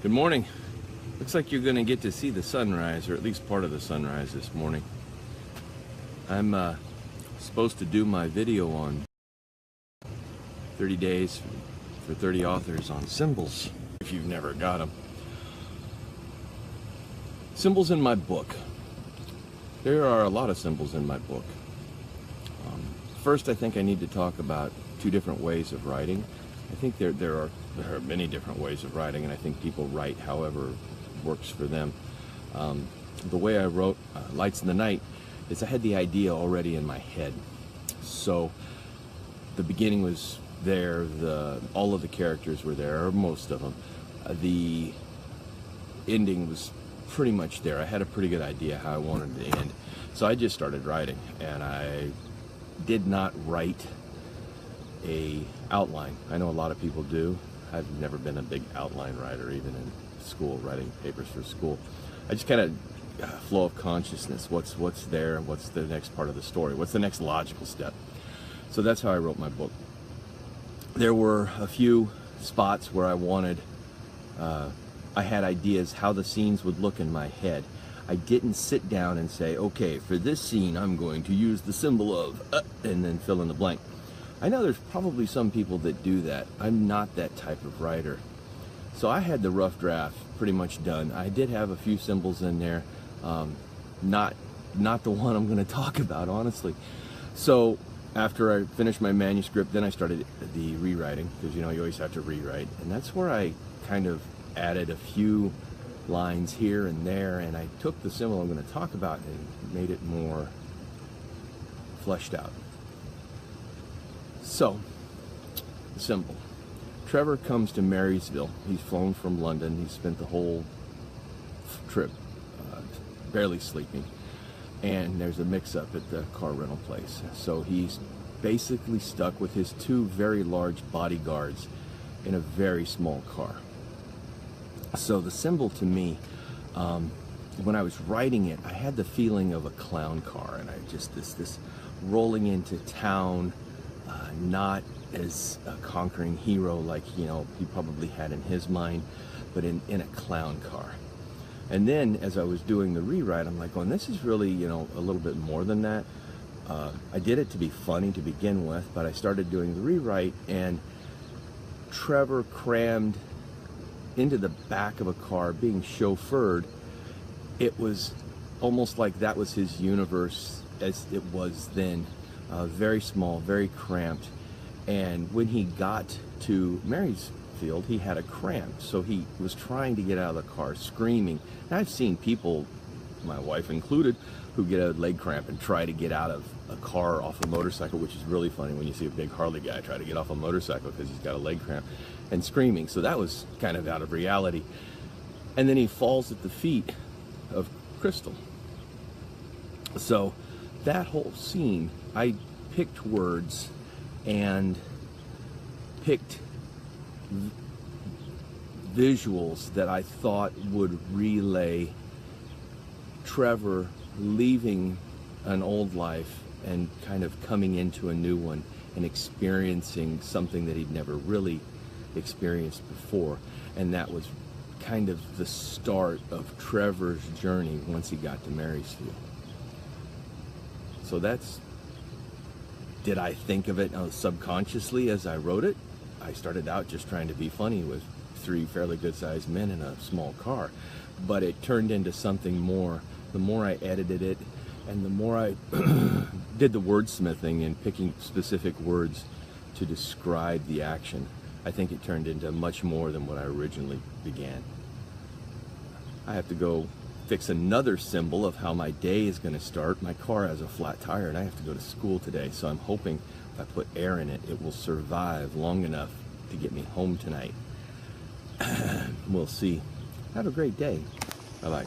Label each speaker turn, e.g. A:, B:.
A: Good morning. Looks like you're going to get to see the sunrise, or at least part of the sunrise this morning. I'm supposed to do my video on 30 days for 30 authors on symbols, if you've never got them. Symbols in my book. There are a lot of symbols in my book. First, I think I need to talk about two different ways of writing. I think there are many different ways of writing, and I think people write however works for them. The way I wrote Lights in the Night is I had the idea already in my head. So the beginning was there, all of the characters were there, or most of them. The ending was pretty much there. I had a pretty good idea how I wanted it to end. So I just started writing, and I did not write a outline. I know a lot of people do. I've never been a big outline writer, even in school, writing papers for school. I just kind of flow of consciousness. What's there, and what's the next part of the story? What's the next logical step? So that's how I wrote my book. There were a few spots where I had ideas how the scenes would look in my head. I didn't sit down and say, okay, for this scene I'm going to use the symbol of, and then fill in the blank. I know there's probably some people that do that. I'm not that type of writer. So I had the rough draft pretty much done. I did have a few symbols in there, not the one I'm going to talk about, honestly. So after I finished my manuscript, then I started the rewriting, because you always have to rewrite, and that's where I kind of added a few lines here and there, and I took the symbol I'm going to talk about and made it more fleshed out. So, the symbol. Trevor comes to Marysville. He's flown from London. He spent the whole trip barely sleeping, and there's a mix-up at the car rental place. So he's basically stuck with his two very large bodyguards in a very small car. So the symbol to me, when I was writing it, I had the feeling of a clown car, and I just this rolling into town, not as a conquering hero like he probably had in his mind, but in a clown car. And then as I was doing the rewrite, I'm like, well, this is really a little bit more than that. I did it to be funny to begin with, but I started doing the rewrite, and Trevor crammed into the back of a car being chauffeured. It was almost like that was his universe as it was then, very small, very cramped. And when he got to Marysville, he had a cramp, so he was trying to get out of the car screaming. And I've seen people, my wife included, who get a leg cramp and try to get out of a car off a motorcycle, which is really funny when you see a big Harley guy try to get off a motorcycle because he's got a leg cramp, and screaming. So that was kind of out of reality. And then he falls at the feet of Crystal. So that whole scene, I picked words and picked visuals that I thought would relay Trevor leaving an old life and kind of coming into a new one and experiencing something that he'd never really experienced before. And that was kind of the start of Trevor's journey once he got to Marysville. So did I think of it subconsciously as I wrote it? I started out just trying to be funny with three fairly good-sized men in a small car, but it turned into something more. The more I edited it, and the more I did the wordsmithing and picking specific words to describe the action, I think it turned into much more than what I originally began. I have to go fix another symbol of how my day is going to start. My car has a flat tire, and I have to go to school today, so I'm hoping if I put air in it, it will survive long enough to get me home tonight. We'll see. Have a great day. Bye-bye.